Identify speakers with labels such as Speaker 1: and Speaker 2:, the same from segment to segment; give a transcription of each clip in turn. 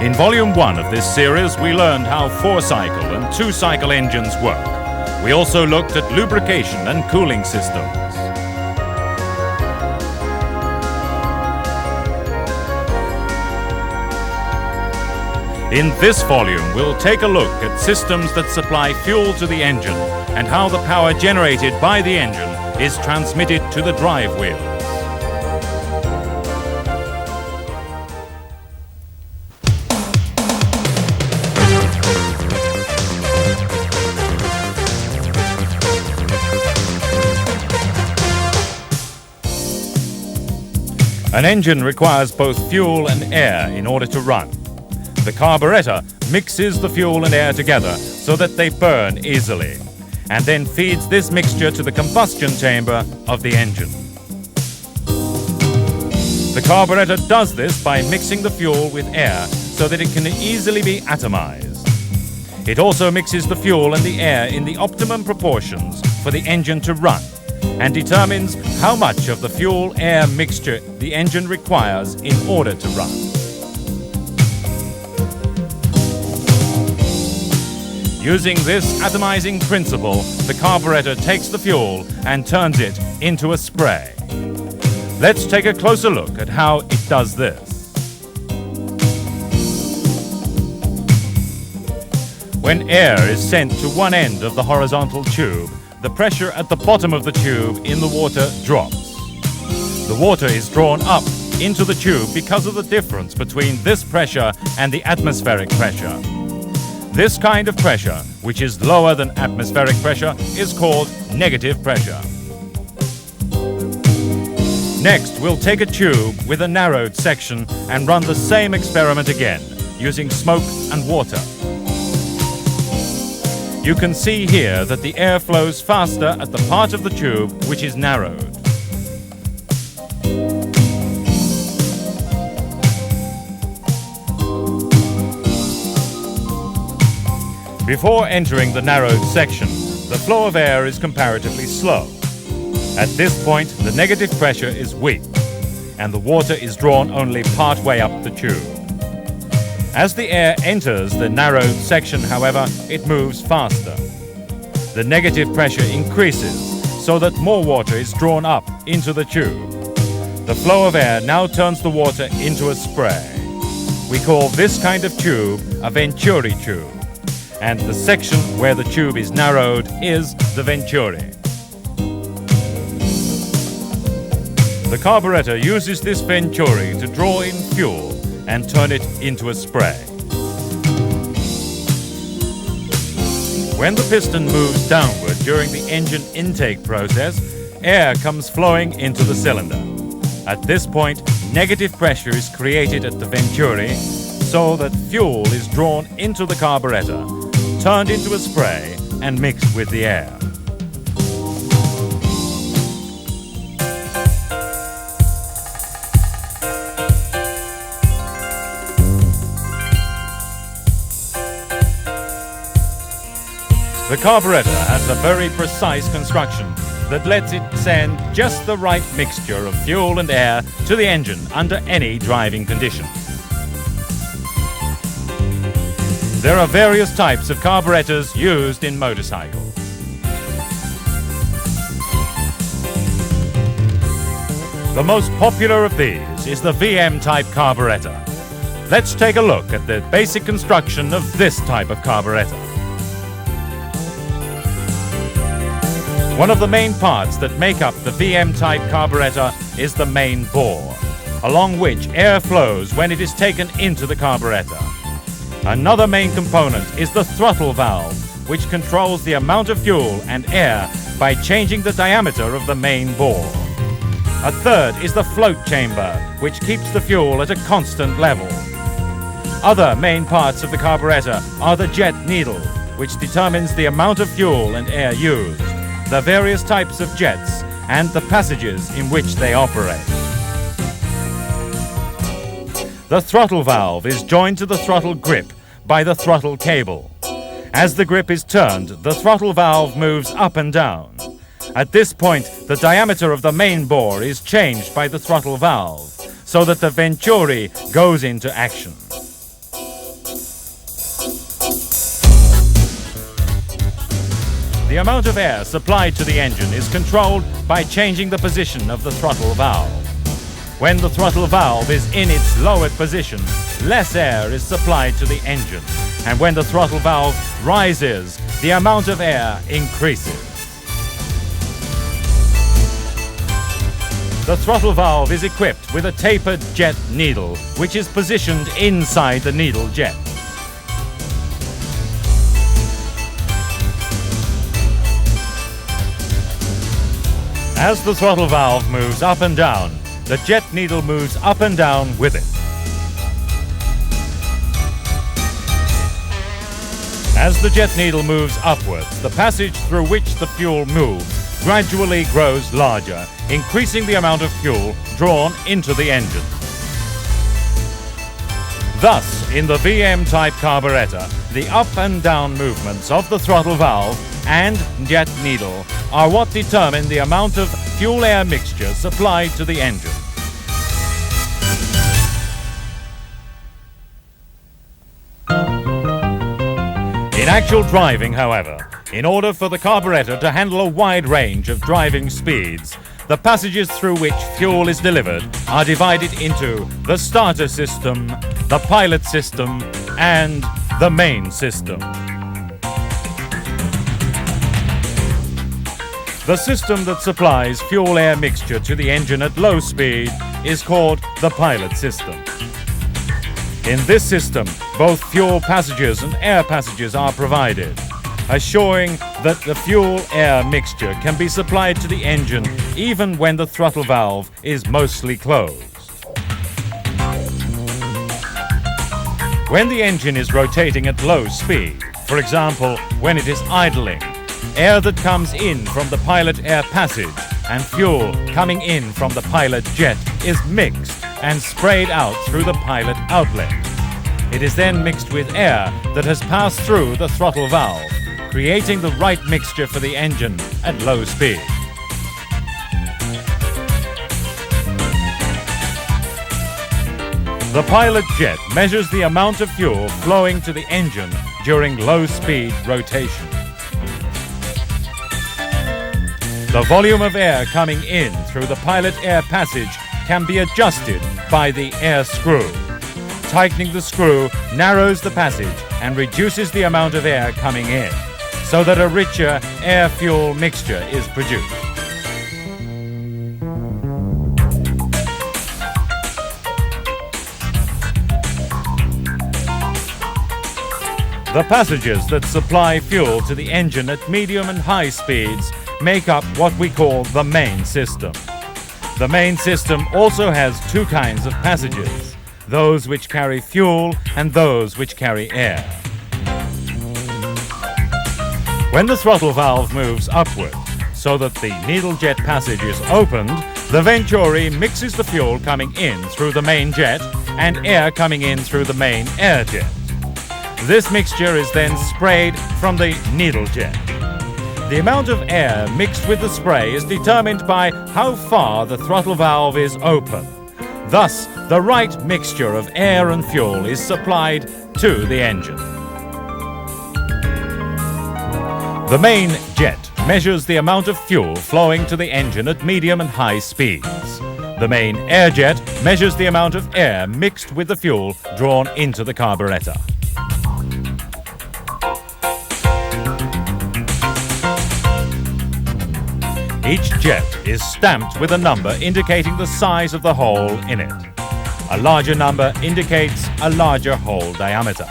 Speaker 1: In Volume 1 of this series, we learned how 4-cycle and 2-cycle engines work. We also looked at lubrication and cooling systems. In this volume, we'll take a look at systems that supply fuel to the engine and how the power generated by the engine is transmitted to the drive wheels. An engine requires both fuel and air in order to run. The carburetor mixes the fuel and air together so that they burn easily, and then feeds this mixture to the combustion chamber of the engine. The carburetor does this by mixing the fuel with air so that it can easily be atomized. It also mixes the fuel and the air in the optimum proportions for the engine to run, and determines how much of the fuel-air mixture the engine requires in order to run. Using this atomizing principle, the carburetor takes the fuel and turns it into a spray. Let's take a closer look at how it does this. When air is sent to one end of the horizontal tube, the pressure at the bottom of the tube in the water drops. The water is drawn up into the tube because of the difference between this pressure and the atmospheric pressure. This kind of pressure, which is lower than atmospheric pressure, is called negative pressure. Next, we'll take a tube with a narrowed section and run the same experiment again, using smoke and water. You can see here that the air flows faster at the part of the tube which is narrowed. Before entering the narrowed section, the flow of air is comparatively slow. At this point, the negative pressure is weak, and the water is drawn only part way up the tube. As the air enters the narrowed section, however, it moves faster. The negative pressure increases so that more water is drawn up into the tube. The flow of air now turns the water into a spray. We call this kind of tube a Venturi tube, and the section where the tube is narrowed is the Venturi. The carburetor uses this Venturi to draw in fuel and turn it into a spray. When the piston moves downward during the engine intake process, air comes flowing into the cylinder. At this point, negative pressure is created at the Venturi so that fuel is drawn into the carburetor, turned into a spray, and mixed with the air. The carburetor has a very precise construction that lets it send just the right mixture of fuel and air to the engine under any driving conditions. There are various types of carburetors used in motorcycles. The most popular of these is the VM-type carburetor. Let's take a look at the basic construction of this type of carburetor. One of the main parts that make up the VM-type carburetor is the main bore, along which air flows when it is taken into the carburetor. Another main component is the throttle valve, which controls the amount of fuel and air by changing the diameter of the main bore. A third is the float chamber, which keeps the fuel at a constant level. Other main parts of the carburetor are the jet needle, which determines the amount of fuel and air used, the various types of jets, and the passages in which they operate. The throttle valve is joined to the throttle grip by the throttle cable. As the grip is turned, the throttle valve moves up and down. At this point, the diameter of the main bore is changed by the throttle valve, so that the Venturi goes into action. the amount of air supplied to the engine is controlled by changing the position of the throttle valve. When the throttle valve is in its lowered position, less air is supplied to the engine, and when the throttle valve rises, the amount of air increases. The throttle valve is equipped with a tapered jet needle, which is positioned inside the needle jet. As the throttle valve moves up and down, the jet needle moves up and down with it. As the jet needle moves upwards, the passage through which the fuel moves gradually grows larger, increasing the amount of fuel drawn into the engine. Thus, in the VM-type carburetor, the up and down movements of the throttle valve and jet needle are what determine the amount of fuel-air mixture supplied to the engine. In actual driving, however, in order for the carburetor to handle a wide range of driving speeds, the passages through which fuel is delivered are divided into the starter system, the pilot system, and the main system. The system that supplies fuel-air mixture to the engine at low speed is called the pilot system. In this system, both fuel passages and air passages are provided, assuring that the fuel-air mixture can be supplied to the engine even when the throttle valve is mostly closed. When the engine is rotating at low speed, for example, when it is idling, air that comes in from the pilot air passage and fuel coming in from the pilot jet is mixed and sprayed out through the pilot outlet. It is then mixed with air that has passed through the throttle valve, creating the right mixture for the engine at low speed. The pilot jet measures the amount of fuel flowing to the engine during low-speed rotation. The volume of air coming in through the pilot air passage can be adjusted by the air screw. Tightening the screw narrows the passage and reduces the amount of air coming in, so that a richer air-fuel mixture is produced. The passages that supply fuel to the engine at medium and high speeds make up what we call the main system. The main system also has two kinds of passages, those which carry fuel and those which carry air. When the throttle valve moves upward so that the needle jet passage is opened, the Venturi mixes the fuel coming in through the main jet and air coming in through the main air jet. This mixture is then sprayed from the needle jet. The amount of air mixed with the spray is determined by how far the throttle valve is open. Thus, the right mixture of air and fuel is supplied to the engine. The main jet measures the amount of fuel flowing to the engine at medium and high speeds. The main air jet measures the amount of air mixed with the fuel drawn into the carburetor. Each jet is stamped with a number indicating the size of the hole in it. A larger number indicates a larger hole diameter.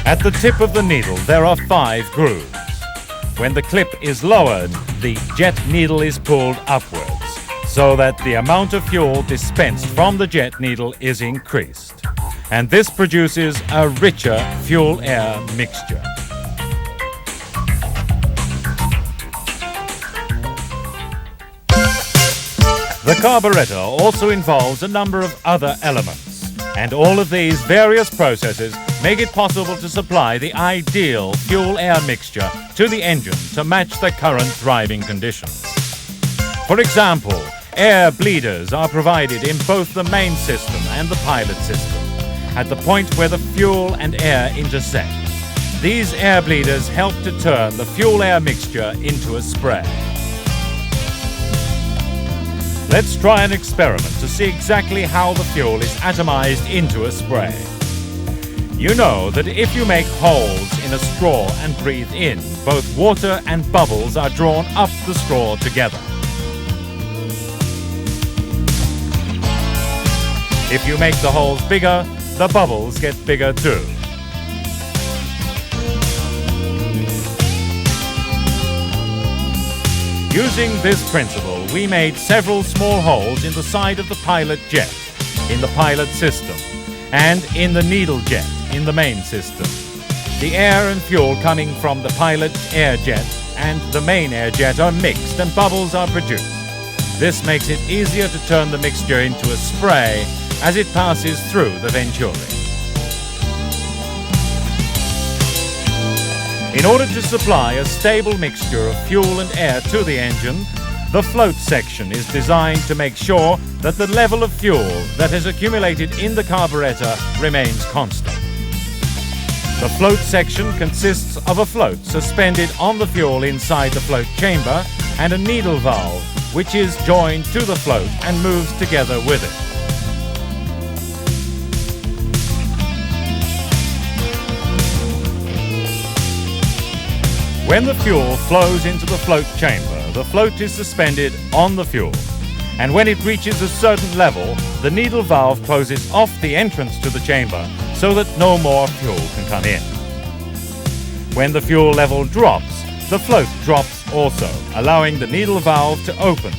Speaker 1: At the tip of the needle, there are 5 grooves. When the clip is lowered, the jet needle is pulled upwards, so that the amount of fuel dispensed from the jet needle is increased. And this produces a richer fuel-air mixture. The carburetor also involves a number of other elements, and all of these various processes make it possible to supply the ideal fuel-air mixture to the engine to match the current driving conditions. For example, air bleeders are provided in both the main system and the pilot system. at the point where the fuel and air intersect. These air bleeders help to turn the fuel-air mixture into a spray. Let's try an experiment to see exactly how the fuel is atomized into a spray. You know that if you make holes in a straw and breathe in, both water and bubbles are drawn up the straw together. If you make the holes bigger, the bubbles get bigger too. Using this principle, we made several small holes in the side of the pilot jet, in the pilot system, and in the needle jet, in the main system. The air and fuel coming from the pilot air jet and the main air jet are mixed and bubbles are produced. This makes it easier to turn the mixture into a spray as it passes through the venturi. In order to supply a stable mixture of fuel and air to the engine, the float section is designed to make sure that the level of fuel that has accumulated in the carburetor remains constant. The float section consists of a float suspended on the fuel inside the float chamber and a needle valve which is joined to the float and moves together with it. When the fuel flows into the float chamber, the float is suspended on the fuel, and when it reaches a certain level, the needle valve closes off the entrance to the chamber so that no more fuel can come in. When the fuel level drops, the float drops also, allowing the needle valve to open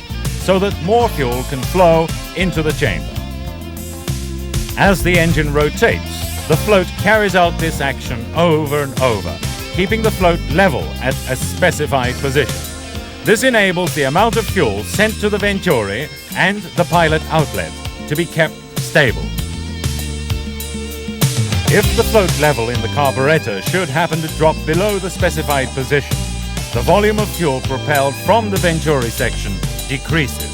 Speaker 1: so that more fuel can flow into the chamber. As the engine rotates, the float carries out this action over and over, keeping the float level at a specified position. This enables the amount of fuel sent to the venturi and the pilot outlet to be kept stable. If the float level in the carburetor should happen to drop below the specified position, the volume of fuel propelled from the venturi section decreases.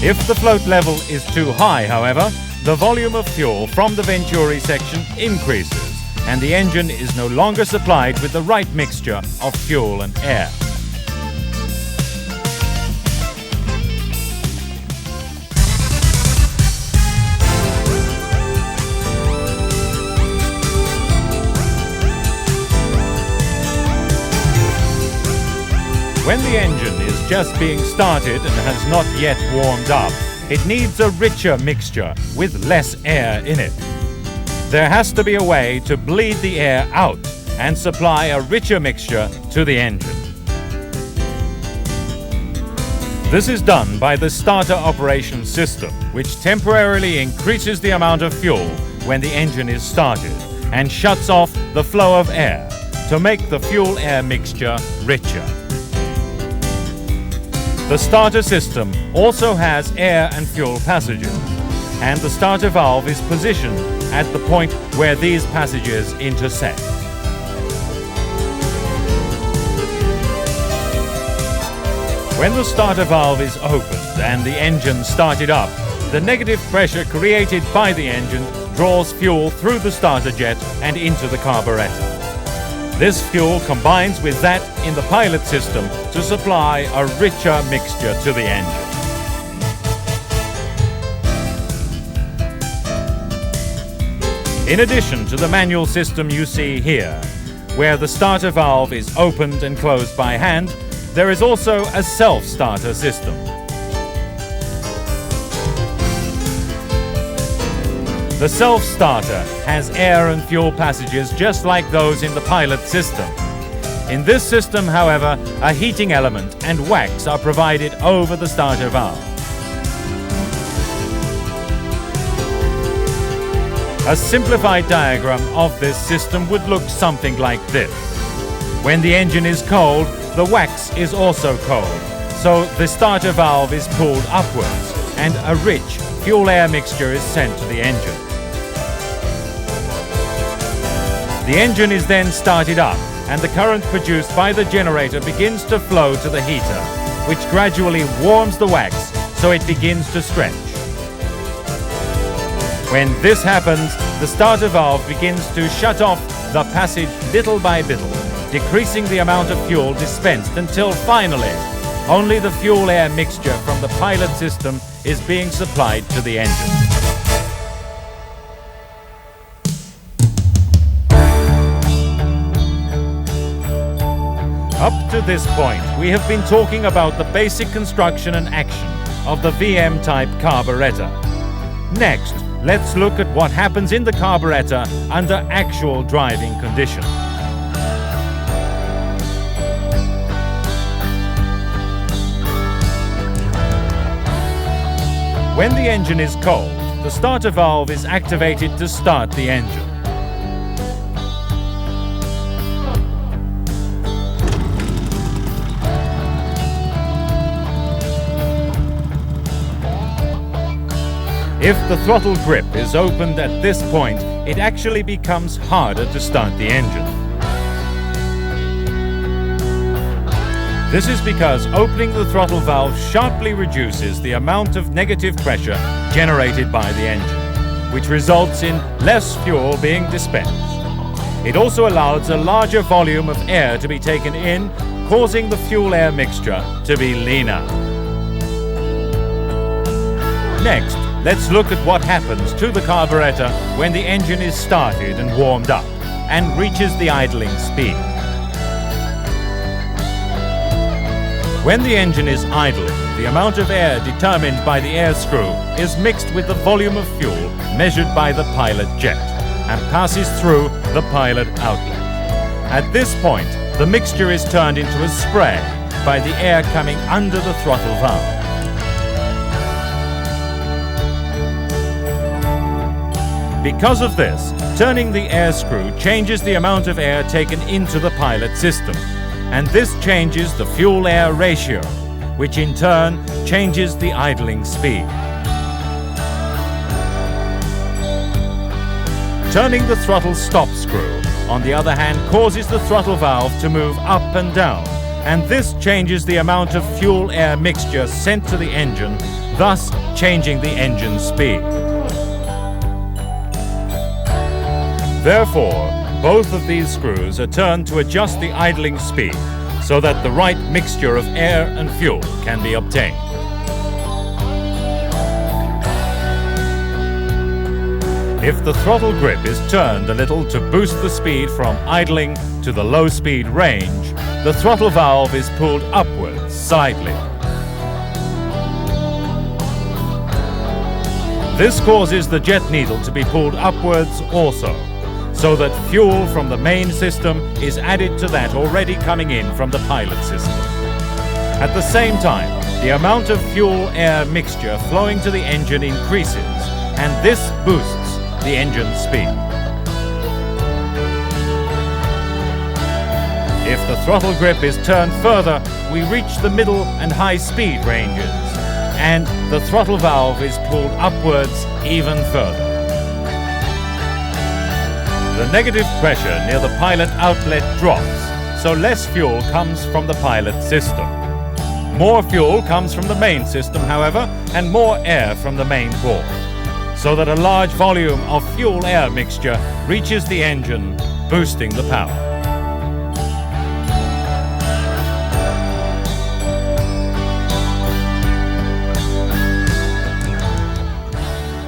Speaker 1: If the float level is too high, however, the volume of fuel from the venturi section increases, and the engine is no longer supplied with the right mixture of fuel and air. When the engine is just being started and has not yet warmed up, it needs a richer mixture with less air in it. There has to be a way to bleed the air out and supply a richer mixture to the engine. This is done by the starter operation system, which temporarily increases the amount of fuel when the engine is started and shuts off the flow of air to make the fuel-air mixture richer. The starter system also has air and fuel passages, and the starter valve is positioned at the point where these passages intersect. When the starter valve is opened and the engine started up, the negative pressure created by the engine draws fuel through the starter jet and into the carburetor. This fuel combines with that in the pilot system to supply a richer mixture to the engine. In addition to the manual system you see here, where the starter valve is opened and closed by hand, there is also a self-starter system. The self-starter has air and fuel passages just like those in the pilot system. In this system, however, a heating element and wax are provided over the starter valve. A simplified diagram of this system would look something like this. When the engine is cold, the wax is also cold, so the starter valve is pulled upwards and a rich fuel-air mixture is sent to the engine. The engine is then started up and the current produced by the generator begins to flow to the heater, which gradually warms the wax so it begins to stretch. When this happens, the starter valve begins to shut off the passage little by little, decreasing the amount of fuel dispensed until finally, only the fuel-air mixture from the pilot system is being supplied to the engine. Up to this point, we have been talking about the basic construction and action of the VM-type carburetor. Next, let's look at what happens in the carburetor under actual driving conditions. When the engine is cold, the starter valve is activated to start the engine. If the throttle grip is opened at this point, it actually becomes harder to start the engine. This is because opening the throttle valve sharply reduces the amount of negative pressure generated by the engine, which results in less fuel being dispensed. It also allows a larger volume of air to be taken in, causing the fuel-air mixture to be leaner. Next, let's look at what happens to the carburetor when the engine is started and warmed up and reaches the idling speed. When the engine is idling, the amount of air determined by the air screw is mixed with the volume of fuel measured by the pilot jet and passes through the pilot outlet. At this point, the mixture is turned into a spray by the air coming under the throttle valve. Because of this, turning the air screw changes the amount of air taken into the pilot system, and this changes the fuel-air ratio, which in turn changes the idling speed. Turning the throttle stop screw, on the other hand, causes the throttle valve to move up and down, and this changes the amount of fuel-air mixture sent to the engine, thus changing the engine speed. Therefore, both of these screws are turned to adjust the idling speed so that the right mixture of air and fuel can be obtained. If the throttle grip is turned a little to boost the speed from idling to the low speed range, the throttle valve is pulled upwards slightly. This causes the jet needle to be pulled upwards also, so that fuel from the main system is added to that already coming in from the pilot system. At the same time, the amount of fuel-air mixture flowing to the engine increases, and this boosts the engine speed. If the throttle grip is turned further, we reach the middle and high speed ranges, and the throttle valve is pulled upwards even further. The negative pressure near the pilot outlet drops, so less fuel comes from the pilot system. More fuel comes from the main system, however, and more air from the main bore, so that a large volume of fuel-air mixture reaches the engine, boosting the power.